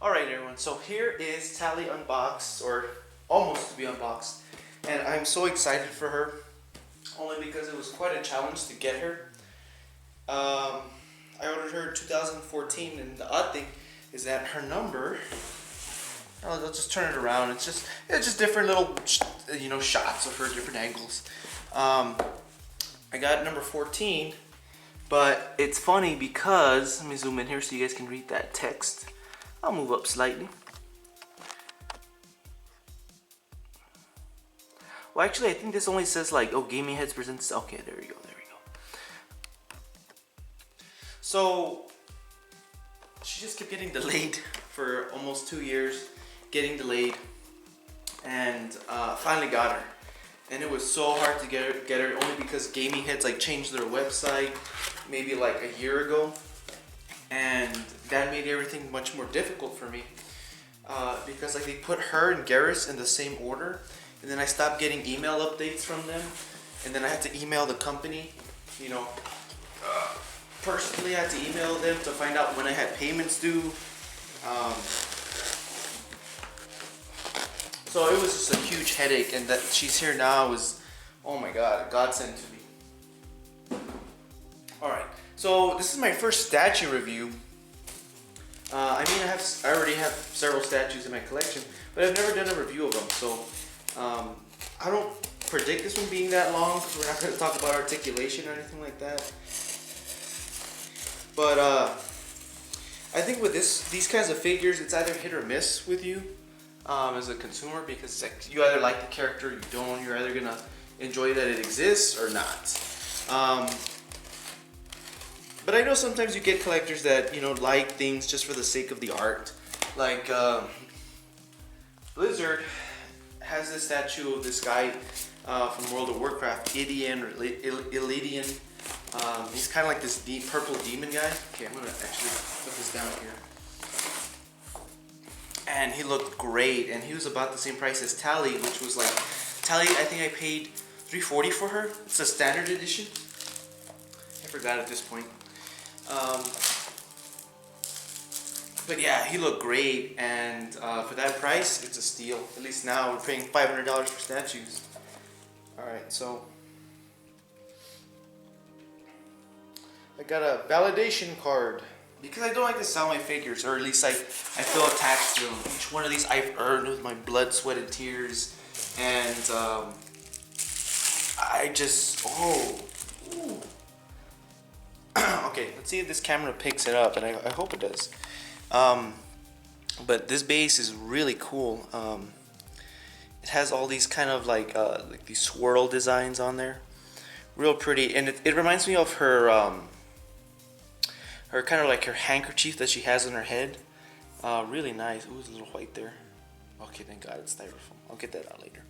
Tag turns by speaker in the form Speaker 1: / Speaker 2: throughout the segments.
Speaker 1: Alright everyone, so here is Tali unboxed, or almost to be unboxed, and I'm so excited for her, only because it was quite a challenge to get her. I ordered her in 2014, and the odd thing is that her number, I'll just turn it around, it's just different little, shots of her, different angles. I got number 14, but it's funny because, let me zoom in here so you guys can read that text. I'll move up slightly. Well, actually, I think this only says like, oh, Gaming Heads presents. Okay, there we go, there we go. So, she just kept getting delayed for almost 2 years, getting delayed, and finally got her. And it was so hard to get her only because Gaming Heads like changed their website maybe like a year ago. And that made everything much more difficult for me because like they put her and Garrus in the same order, and then I stopped getting email updates from them, and then I had to email the company, personally I had to email them to find out when I had payments due. So it was just a huge headache, and that she's here now was, oh my god, a godsend to me. Alright. So this is my first statue review. I already have several statues in my collection, but I've never done a review of them. So I don't predict this one being that long because we're not going to talk about articulation or anything like that. But I think with these kinds of figures, it's either hit or miss with you as a consumer, because like, you either like the character or you don't. You're either gonna enjoy that it exists or not. But I know sometimes you get collectors that, like things just for the sake of the art. Like, Blizzard has this statue of this guy from World of Warcraft, Illidian. He's kind of like this deep purple demon guy. Okay, I'm going to actually put this down here. And he looked great, and he was about the same price as Tali, which was like, Tali, I think I paid $340 for her. It's a standard edition. I forgot at this point. But yeah, he looked great, and for that price, it's a steal. At least now we're paying $500 for statues. Alright, so I got a validation card. Because I don't like to sell my figures, or at least I feel attached to them. Each one of these I've earned with my blood, sweat, and tears. And I just, ooh. Okay, let's see if this camera picks it up, and I hope it does. But this base is really cool. It has all these kind of like these swirl designs on there, real pretty, and it reminds me of her her kind of like her handkerchief that she has on her head. Really nice. Ooh, there's a little white there. Okay, thank God it's styrofoam. I'll get that out later.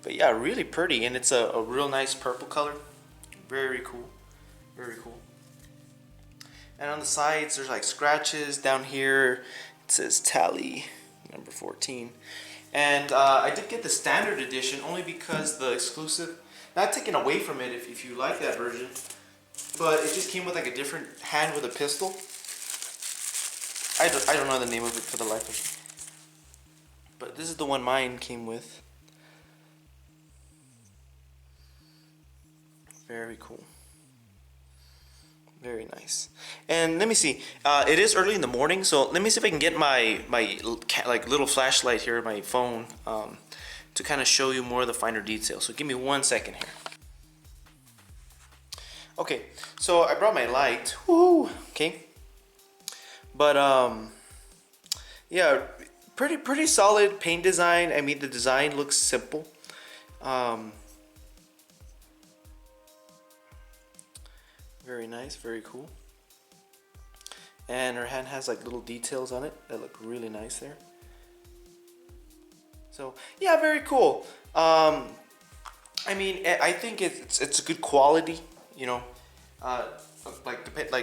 Speaker 1: But yeah, really pretty, and it's a real nice purple color. Very cool. Very cool. And on the sides, there's like scratches. Down here, it says Tali, number 14. And I did get the standard edition only because the exclusive, not taken away from it if you like that version, but it just came with like a different hand with a pistol. I don't know the name of it for the life of me. But this is the one mine came with. Very cool. Very nice. And let me see. It is early in the morning, so let me see if I can get my like little flashlight here, my phone, to kind of show you more of the finer details. So give me 1 second here. Okay, so I brought my light. Woo! Okay. But yeah, pretty solid paint design. I mean, the design looks simple. Very nice, very cool. And her hand has like little details on it that look really nice there. So yeah, very cool. I mean, I think it's a good quality.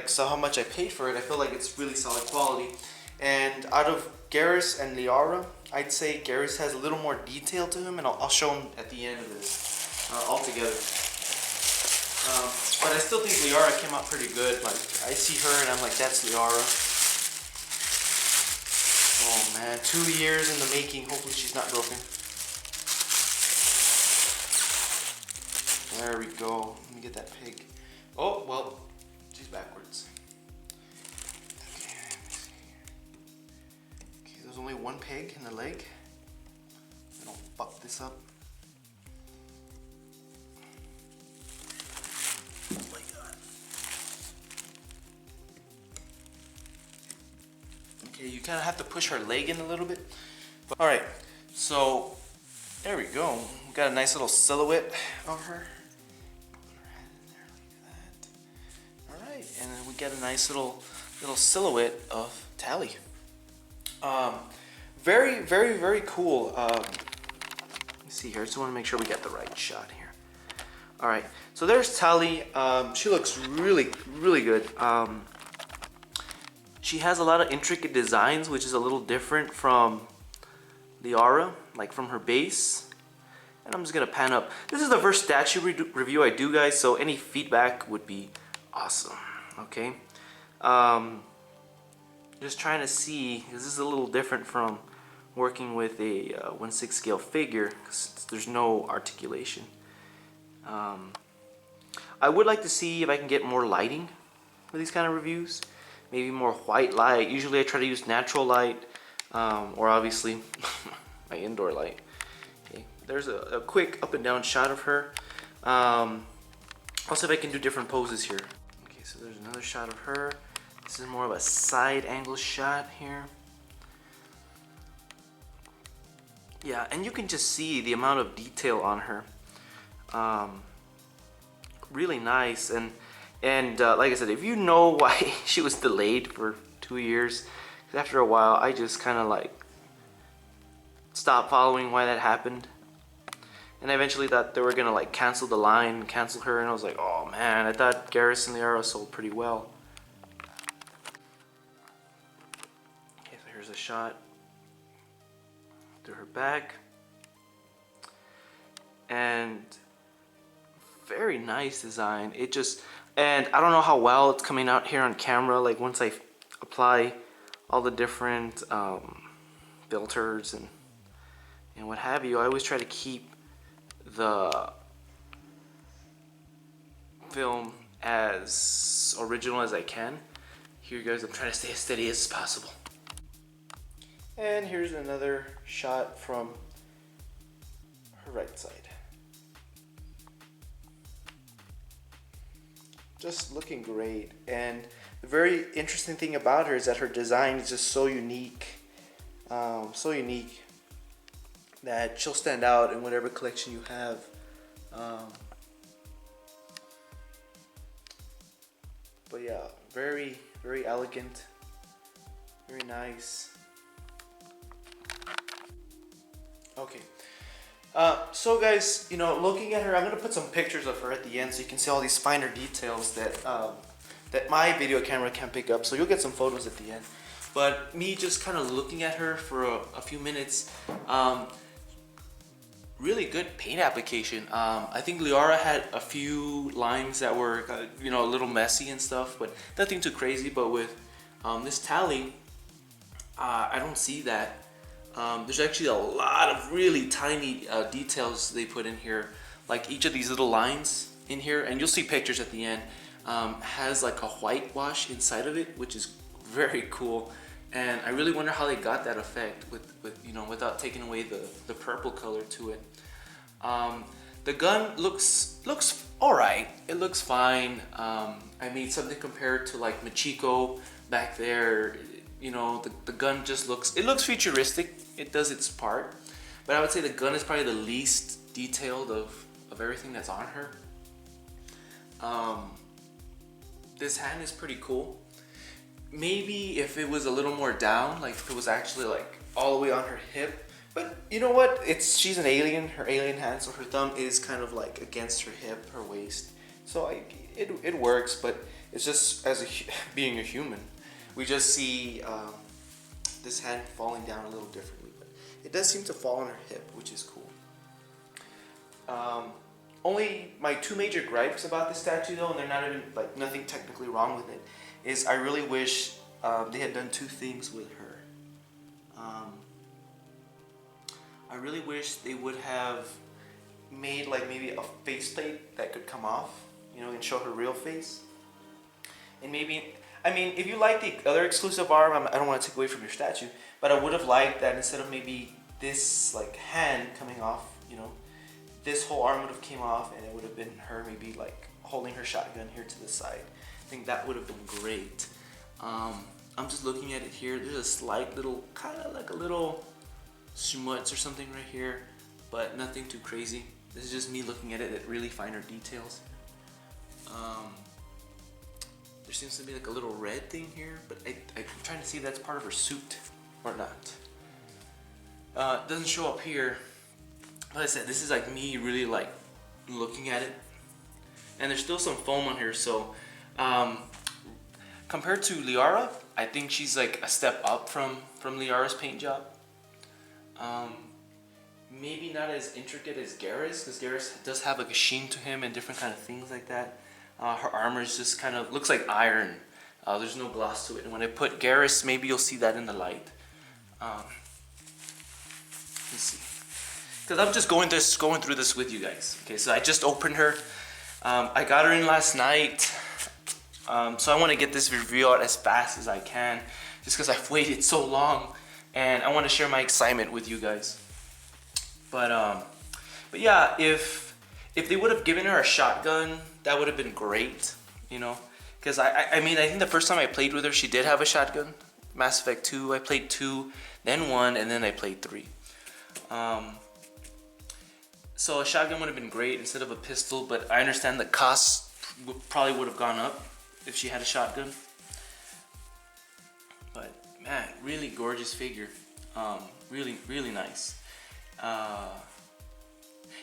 Speaker 1: So how much I paid for it, I feel like it's really solid quality. And out of Garrus and Liara, I'd say Garrus has a little more detail to him, and I'll show him at the end of this all together. But I still think Liara came out pretty good. Like, I see her and I'm like, that's Liara. Oh man, 2 years in the making. Hopefully she's not broken. There we go. Let me get that pig. Oh, well, she's backwards. Okay, let me see. Okay, there's only one peg in the leg. I don't fuck this up. Oh my god. Okay, you kind of have to push her leg in a little bit. Alright, so there we go. We got a nice little silhouette of her. Alright, and then we got a nice little silhouette of Tali. Very, very, very cool. Let me see here. I just want to make sure we get the right shot here. Alright, so there's Tali. She looks really, really good. She has a lot of intricate designs, which is a little different from the aura, like from her base. And I'm just gonna pan up. This is the first statue review I do, guys, so any feedback would be awesome. Okay, just trying to see, because this is a little different from working with a 1/6 scale figure, because there's no articulation. I would like to see if I can get more lighting for these kind of reviews. Maybe more white light. Usually I try to use natural light, or obviously my indoor light. Okay, there's a quick up and down shot of her. Also, if I can do different poses here. Okay, so there's another shot of her. This is more of a side angle shot here. Yeah, and you can just see the amount of detail on her. Really nice. And like I said, if you know why she was delayed for 2 years, after a while I just kind of like stopped following why that happened. And I eventually thought they were gonna like cancel the line, cancel her, and I was like, oh man, I thought Garrus and Liara sold pretty well. Okay, so here's a shot through her back. And very nice design. It just, and I don't know how well it's coming out here on camera, like once I apply all the different filters and what have you. I always try to keep the film as original as I can. Here, guys, I'm trying to stay as steady as possible. And here's another shot from her right side. Just looking great. And the very interesting thing about her is that her design is just so unique. That she'll stand out in whatever collection you have. But yeah, very, very elegant, very nice. Okay, so guys, you know, looking at her, I'm gonna put some pictures of her at the end so you can see all these finer details that that my video camera can't pick up. So you'll get some photos at the end. But me just kind of looking at her for a few minutes, really good paint application. I think Liara had a few lines that were, you know, a little messy and stuff, but nothing too crazy. But with this Tali, I don't see that. There's actually a lot of really tiny details they put in here, like each of these little lines in here, and you'll see pictures at the end, has like a whitewash inside of it, which is very cool. And I really wonder how they got that effect with you know, without taking away the purple color to it. The gun looks all right. It looks fine. I made something compared to like Machiko back there. You know, the gun just looks futuristic. It does its part, but I would say the gun is probably the least detailed of everything that's on her. This hand is pretty cool. Maybe if it was a little more down, like if it was actually like all the way on her hip. But you know what? She's an alien. Her alien hand, so her thumb is kind of like against her hip, her waist. So it works, but it's just being a human, we just see this hand falling down a little differently. But it does seem to fall on her hip, which is cool. Only my two major gripes about this statue, though, and they're not even like nothing technically wrong with it, is I really wish they had done two things with her. I really wish they would have made like maybe a faceplate that could come off, you know, and show her real face. And maybe, I mean, if you like the other exclusive arm, I don't want to take away from your statue, but I would have liked that instead of maybe this like hand coming off, you know, this whole arm would have came off and it would have been her maybe like holding her shotgun here to the side. I think that would have been great. I'm just looking at it here. There's a slight little, kind of like a little schmutz or something right here, but nothing too crazy. This is just me looking at it at really finer details. There seems to be like a little red thing here, but I'm trying to see if that's part of her suit or not. It doesn't show up here. Like I said, this is like me really like looking at it. And there's still some foam on here, so compared to Liara, I think she's like a step up from Liara's paint job. Maybe not as intricate as Garrus, because Garrus does have like a sheen to him and different kind of things like that. Her armor is just kind of looks like iron. There's no gloss to it, and when I put Garrus, maybe you'll see that in the light. Let's see, because I'm just going through this with you guys. Okay, so I just opened her. I got her in last night, so I want to get this review out as fast as I can, just because I've waited so long, and I want to share my excitement with you guys. But yeah, if they would have given her a shotgun, that would have been great, you know, because I mean, I think the first time I played with her, she did have a shotgun. Mass Effect 2, I played 2, then 1, and then I played 3. So a shotgun would have been great instead of a pistol, but I understand the cost probably would have gone up if she had a shotgun. But man, really gorgeous figure. Really, really nice.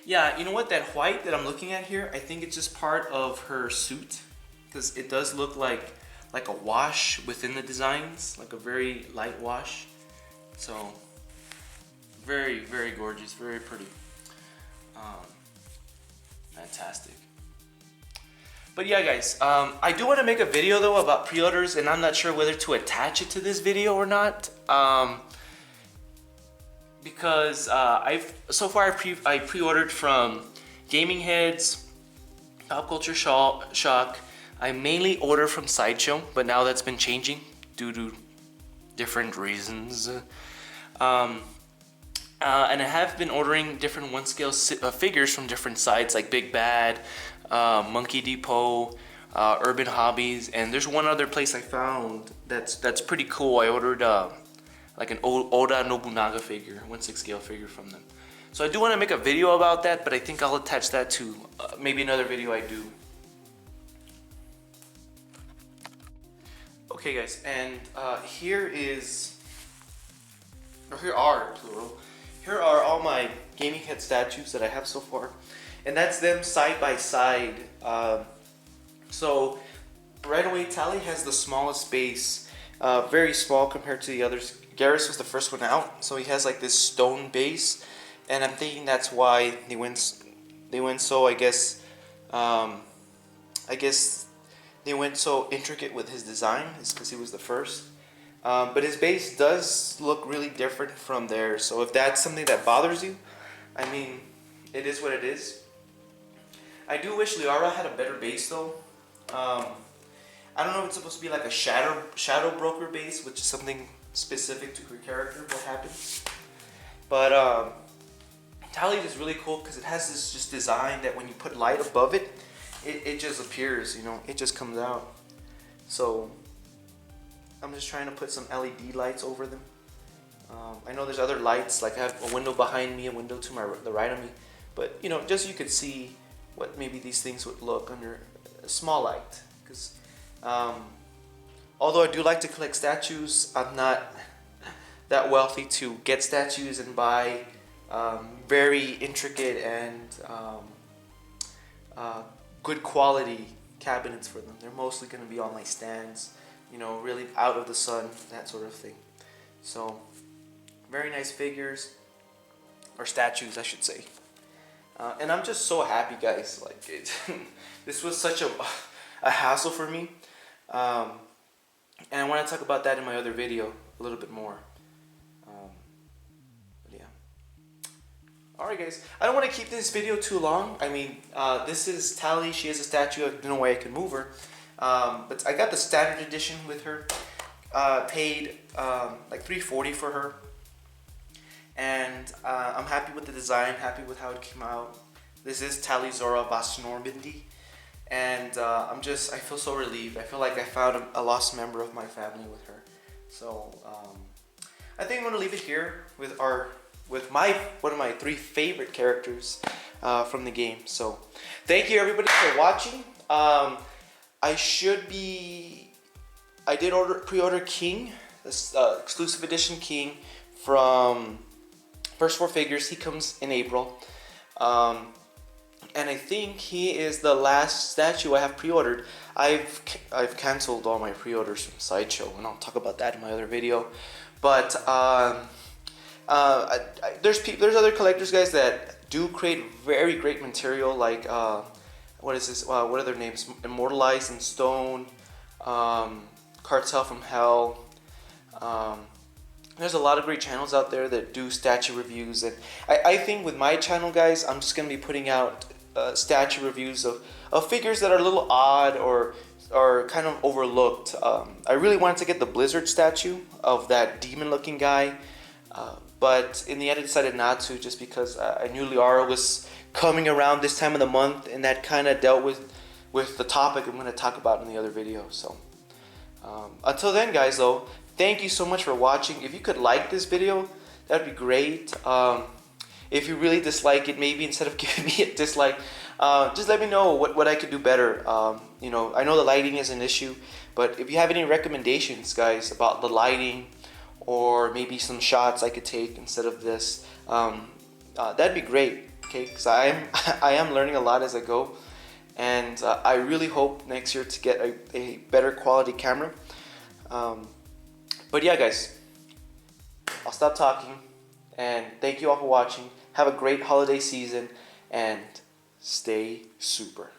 Speaker 1: Yeah, you know what? That white that I'm looking at here, I think it's just part of her suit, because it does look like a wash within the designs, like a very light wash. So very, very gorgeous, very pretty. Fantastic. But yeah, guys, I do want to make a video though about pre-orders, and I'm not sure whether to attach it to this video or not. Because so far I pre-ordered from Gaming Heads, Pop Culture Shock. I mainly order from Sideshow, but now that's been changing due to different reasons. And I have been ordering different one-scale figures from different sites like Big Bad, Monkey Depot, Urban Hobbies, and there's one other place I found that's pretty cool. I ordered like an Oda Nobunaga figure, 1/6 scale figure from them. So I do want to make a video about that, but I think I'll attach that to maybe another video I do. Okay guys, and here are, plural, here are all my Gaming Head statues that I have so far. And that's them side by side. So right away, Tali has the smallest base, very small compared to the others. Garrus was the first one out, so he has like this stone base, and I'm thinking that's why they went so, I guess they went so intricate with his design, is because he was the first. But his base does look really different from theirs, so if that's something that bothers you, I mean, it is what it is. I do wish Liara had a better base though. I don't know if it's supposed to be like a shadow broker base, which is something specific to her character, what happens. But Tali is really cool because it has this just design that when you put light above it, it just appears, you know, it just comes out. So I'm just trying to put some LED lights over them. I know there's other lights, like I have a window behind me, a window to the right of me, but you know, just so you could see what maybe these things would look under a small light. Because although I do like to collect statues, I'm not that wealthy to get statues and buy very intricate and good quality cabinets for them. They're mostly going to be on my stands, you know, really out of the sun, that sort of thing. So very nice figures, or statues I should say. And I'm just so happy, guys. Like this was such a hassle for me, and I want to talk about that in my other video a little bit more. guys, I don't want to keep this video too long. I mean, this is Tali. She has a statue. There's no way I can move her. But I got the standard edition with her. Paid like $340 for her. And I'm happy with the design, happy with how it came out. This is Tali'zora Vas Normandy. And I feel so relieved. I feel like I found a lost member of my family with her. So I think I'm gonna leave it here with one of my 3 favorite characters from the game. So thank you everybody for watching. I did pre-order King, this exclusive edition King from First 4 Figures. He comes in April. And I think he is the last statue I have pre-ordered. I've canceled all my pre-orders from Sideshow, and I'll talk about that in my other video. But there's other collectors, guys, that do create very great material. Like what is this? What are their names? Immortalized in Stone, Cartel from Hell. There's a lot of great channels out there that do statue reviews, and I think with my channel, guys, I'm just gonna be putting out statue reviews of figures that are a little odd or kind of overlooked. I really wanted to get the Blizzard statue of that demon-looking guy, but in the end I decided not to, just because I knew Liara was coming around this time of the month, and that kind of dealt with the topic I'm going to talk about in the other video. So until then, guys, though, thank you so much for watching. If you could like this video, that'd be great. If you really dislike it, maybe instead of giving me a dislike, just let me know what I could do better. You know, I know the lighting is an issue, but if you have any recommendations, guys, about the lighting, or maybe some shots I could take instead of this, that'd be great. Okay, because I am learning a lot as I go, and I really hope next year to get a better quality camera. But yeah, guys, I'll stop talking, and thank you all for watching. Have a great holiday season, and stay super.